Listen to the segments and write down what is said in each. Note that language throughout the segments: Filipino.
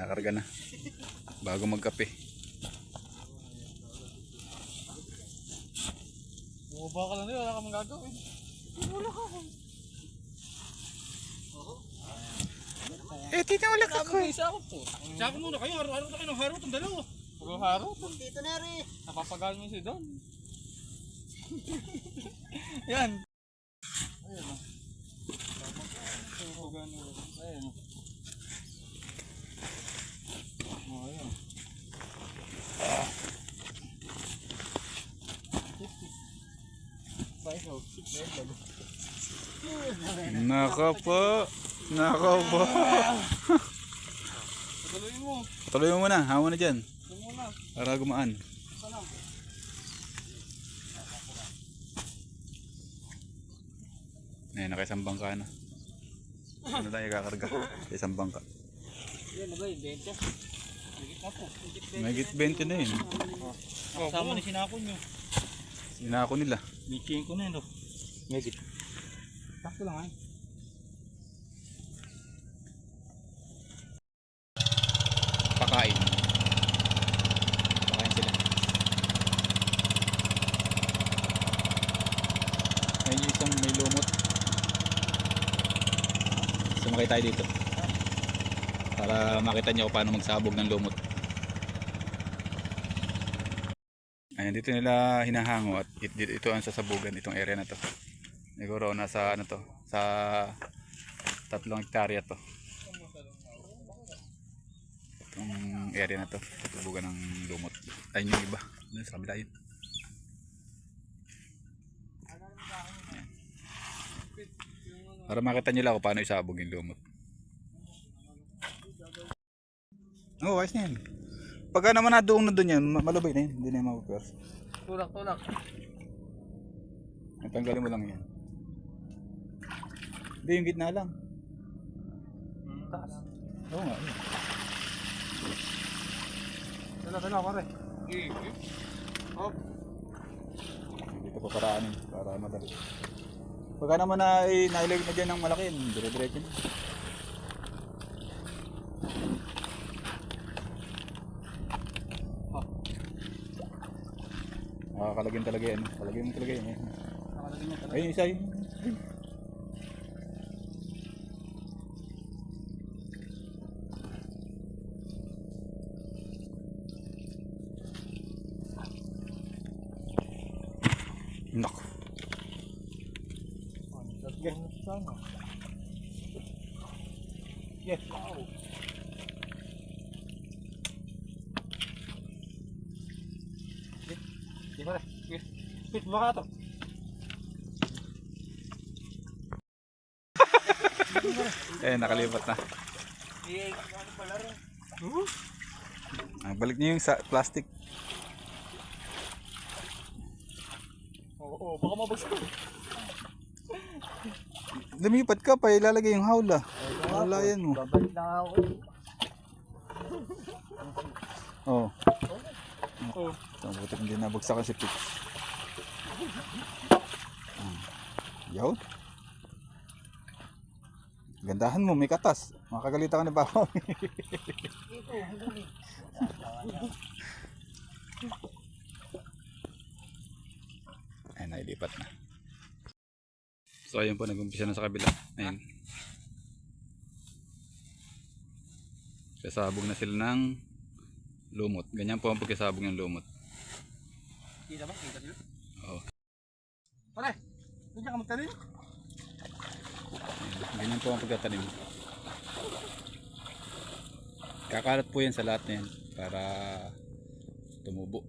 Kakarga na. Bago magkape. Bumaba ka lang, wala kang gagawin. Wala ka ako. Eh, tinawala ka ko. Isa ako po. Tsaka muna kayo, haro-haro na kayo ng haro itong dalawa. Haro? Dito na rin. Napapagal mo si Don. Yan. Ayun o. Ayun o. Ayun. Nako po. Nako po. Patuloy mo. Patuloy mo muna. Hawa na dyan. Ito muna. Para gumaan. Sana. Ayan, nakaisang bangka na. Ano tayo kakarga? Isang bangka. Yan na ba yung 20? Magit na po. Magit 20 na yun. Kasama na sinako nyo. Sinako nila. Bikin ko na yun. Magit. Takto lang ay. Pakain. Pakain sila. Ayun yung isang may lumot. Sumakay tayo dito. Para makita niyo kung paano magsabog ng lumot. Ayan, dito nila hinahango at ito ang sasabugan, itong area na to. Siguro nasa ano to, sa 3 hektarya to. Itong area na to, sasabugan ng lumot. Ayun yung iba, doon sa kabila yun. Ayan. Para makita nyo lang kung paano isabog yung lumot. Oo, ayos na yan. Pagka naman nadoong na doon yan, malubay na yun. Hindi na yung mapapers. Tulak. Tanggalin mo lang yan. Hindi, yung gitna lang. Taas. Oo nga. Yun. Dala, pare. Hop. Dito pa paraanin para madali. Pagka naman na nailag na dyan ng malaki, dire-diretso na. Nakakalagyan talaga yan. Kalagyan mo talaga yan. Nakalagyan niya talaga. Ayun, isa yun. Nako. Yes. Wow. Pare. Pit baka to. Nakalipat na. Ano pala rin? Balik niyo yung sa plastic. Oo, baka mabagsak. Lumipat ka pa, ilalagay yung hawla. Hawla yan mo. Babalik na ako. Oo. Oo. Buti hindi nabagsakan si Pit. Yaw. Gandahan mo, may katas. Makakalita ka ni Babaw. Ayun, nailipat na. So ayun po, nag-umpisa na sa kabila. Ayun. Kasabog na sila ng lumot. Ganyan po ang pagkasabog ng lumot. Kita ba? Kita dito? Oo. Pare, nandiyan ka magtanim? Ganyan po ang pagkatanim. Kakalat po yan sa lahat na yan para tumubo.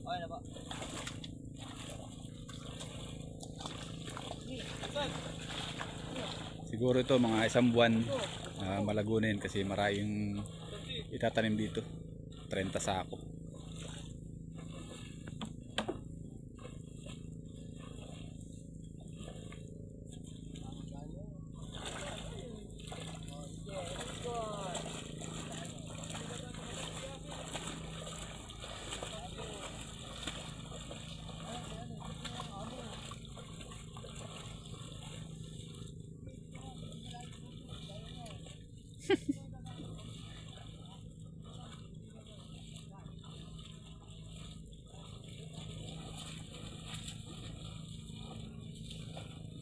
Okay na ba? Siguro ito mga 1 buwan malago na yan kasi maraming itatanim dito. 30 sako.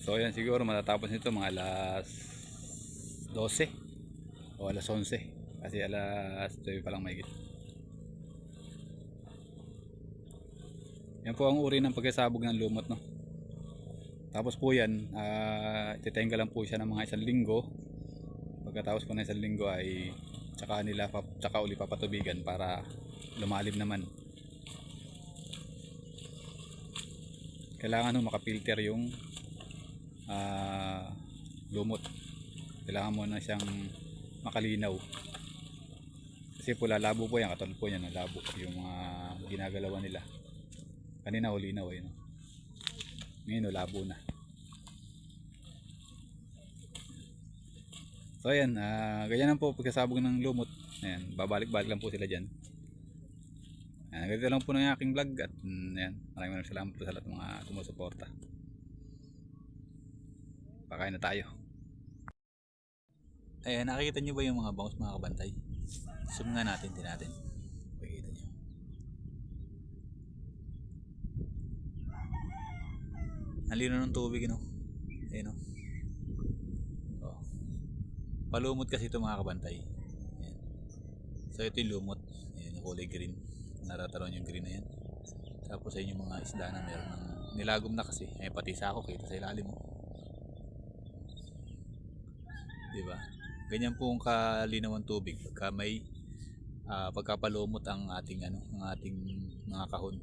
So yan, siguro matatapos nito mga alas 12 o alas 11 kasi alas 9 pa lang mahigit. Yan po ang uri ng pagkasabog ng lumot, no. Tapos po yan, ititingga lang po siya ng mga 1 linggo. Pagkatapos po ng 1 linggo ay tsaka uli papatubigan para lumalim naman. Kailangan makapilter yung lumot. Kailangan mo na siyang makalinaw. Kasi po lalabo po yan, katulad po yan, labo yung mga ginagalawan nila. Kanina hulinaw eh, no? Ngayon labo na. So ayan, ganyan lang po pagkasabog ng lumot. Ayan, babalik-balik lang po sila dyan. Ayan, ganito lang po ng aking vlog. At ayan, maraming salamat po sa lahat ng mga sumusuporta. Pakain na tayo. Ayan, nakikita nyo ba yung mga bangus mga kabantay? Zoom nga natin, din natin. Makikita nyo. Nalino ng tubig, no? Ayan, no? Oh. Palumot kasi ito mga kabantay. Ayan. So ito yung lumot. Ayan, yung kulay green. Narataron yung green na yan. Tapos ayun yung mga isda na meron ng nilagom na kasi. Ayan, pati sa ako, kita sa ilalim mo. Diba? Ganyan po ang kalinaw ng tubig pagka may pagkapalumot ang ating ang ating mga kahon.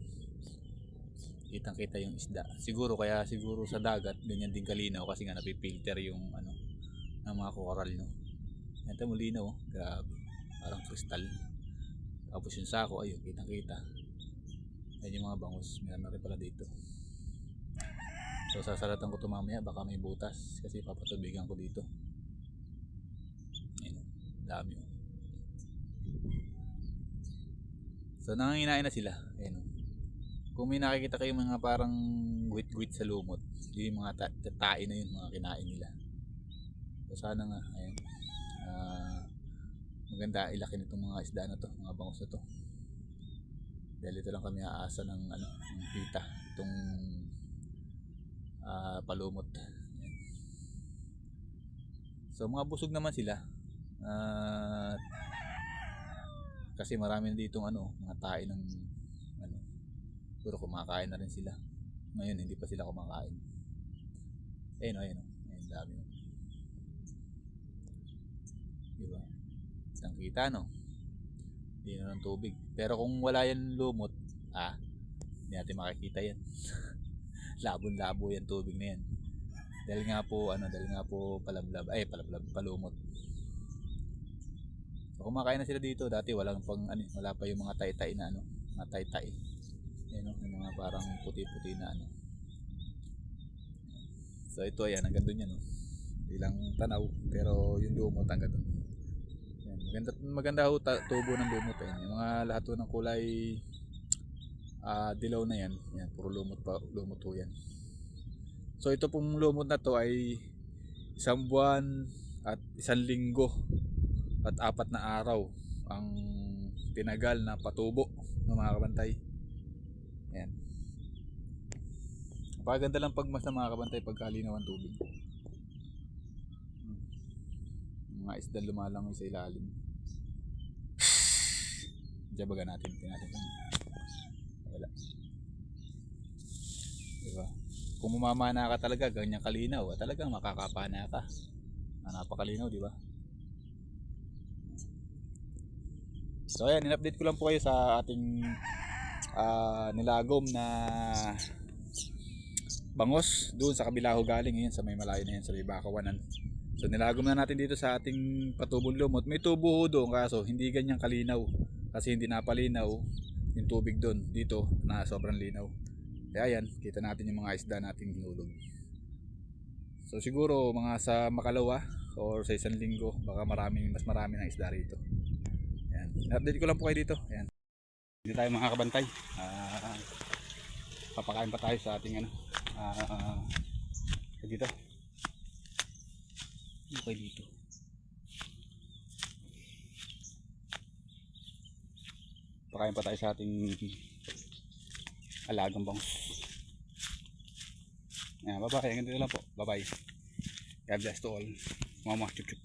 Kitang-kita yung isda. Siguro sa dagat ganyan din kalinaw kasi nga napipilter yung ng mga coral, no. Ito mulinaw, grabe. Parang kristal. Tapos yung sako, ayun, kitang-kita. Ayun yung mga bangus, meron na rin pala dito. So sasalatan ko ito mamaya, baka may butas kasi papatubigan ko dito. Dami. So nanganginain na sila. Ayan. Kung may nakikita kayo mga parang guwit-guwit sa lumot, yung mga tae na yun, mga kinain nila. So sana nga, ayan. Maganda ilaki nitong mga isda na to, mga bangus na to. Dahil ito lang kami aasa ng ng pita, itong palumot. Ayan. So mga busog naman sila. Kasi marami dito mga tae ng puro kumakain na rin sila. Ngayon hindi pa sila kumakain. Ayun, dami. Diba? Isang kita, no? Hindi na ng tubig. Pero kung wala yan lumot, hindi natin makikita yan. Labon-labo yan tubig na yan. Dahil nga po palablab, palumot. So, kumakain na sila dito. Dati wala pa yung mga tay-tay na mga tay-tay. Ayan, yung mga parang puti-puti na So ito ayan, hanggang doon yan, no. Ilang tanaw, pero yung lumot hanggang doon. Ayan, maganda ho tubo ng lumot. Ayan, yung mga lahat ho ng kulay dilaw na yan. Ayan, puro lumot ho yan. So ito pong lumot na to ay 1 buwan at 1 linggo at 4 na araw ang tinagal na patubo ng mga kabantay. Ayan. Napakaganda lang pagmas ng mga kabantay pagkalinaw ang tubig. Mga isda lumalangoy sa ilalim. Diyabaga natin. Wala. Diba? Kung mamamana ka talaga, ganyan kalinaw, talagang makakapana ka. Napakalinaw, diba? So ayan, in-update ko lang po kayo sa ating nilagom na bangos doon sa kabila ho galing. Ngayon sa may malayo na yan, sa may Bakawanan. So nilagom na natin dito sa ating patubong lumot. May tubo ho doon kaso hindi ganyan kalinaw kasi hindi napalinaw yung tubig doon. Dito na sobrang linaw. Kaya ayan, kita natin yung mga isda nating hinulog. So siguro mga sa makalawa or sa 1 linggo baka mas marami ng isda rito. Ayan, update ko lang po kayo dito. Ayan. Dito tayo mga kabantay. Papakain pa tayo sa ating dito. Okay dito. Pakain pa tayo sa ating alagang bangus. Yan, bye bye. Hanggang dito lang po. Bye bye. God bless to all. Mama, chup chup.